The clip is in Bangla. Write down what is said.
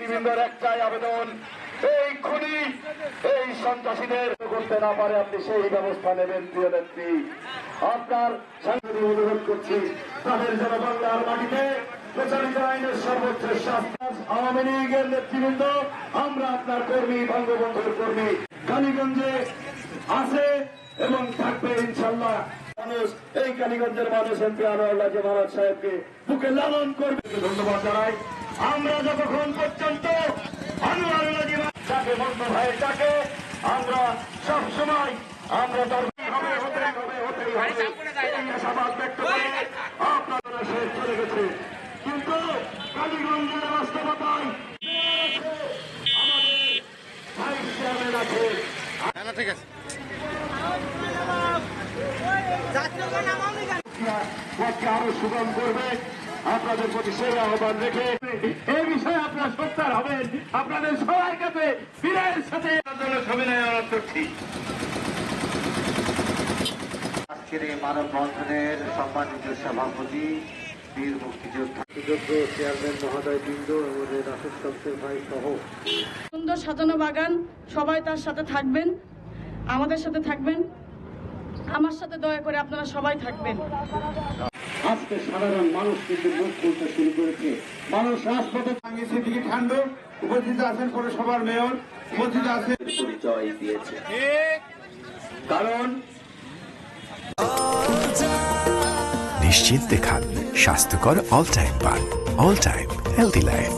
নেতৃবৃন্দর একটাই আবেদন, এই খুনি এই সন্ত্রাসীদের করতে না পারে আপনি সেই ব্যবস্থা নেবেন। প্রিয় নেত্রী, আপনার সাংবাদিক অনুরোধ করছি তাদের যেন বাংলার মাটিতে প্রচারিত আইনের সর্বোচ্চ শাস্তি। আওয়ামী লীগের নেতৃবৃন্দ, আমরা আপনার কর্মী, বঙ্গবন্ধুর কর্মী, কালীগঞ্জে আছে এবং থাকবে ইনশাল্লাহ। মানুষ, এই কালীগঞ্জের মানুষ এমপি আনোয়ারুল্লাহ জামানত সাহেবকে বুকে লালন করবে। ধন্যবাদ জানাই। আমরা যতক্ষণ পর্যন্ত আনোয়ারুল্লাহ যাকে বন্ধু ভাইয়ের ডাকে আমরা সবসময় আমরা তার আশাবাদ ব্যক্ত করে আপনারা শেষ চলে গেছে, কিন্তু কালীগঞ্জের বাস্তবতায় আমাদের ভাইস চেয়ারম্যান আছে। ঠিক আছে, আরো সুগম করবে, আপনাদের প্রতি সেই আহ্বান রেখে এই বিষয়ে আপনারা সোচ্চার হবেন। আপনাদের সবাই কাছে বীরের সাথে সবিনয় অনুরোধ করছি। আজকের এই মানববন্ধনের সম্মানিত সভাপতি বীর মুক্তিযোদ্ধা চেয়ারম্যান মহোদয় বৃন্দ আমাদের রাশেদ শামসুর ভাই সহ সুন্দর সাজানো বাগান, সবাই তার সাথে থাকবেন, আমাদের সাথে থাকবেন, আমার সাথে দয়া করে আপনারা সবাই থাকবেন। আজকে সাধারণ মানুষ কিন্তু মুখ খুলতে শুরু করেছে। মানুষ রাজপথে সিদ্দিকী ঠান্ড উপস্থিত আছেন, পৌরসভার মেয়র উপস্থিত আছেন, পরিচয় দিয়েছে। কারণ নিশ্চিন্তে খান স্বাস্থ্যকর অল টাইম পান, অল টাইম হেলদি লাইফ।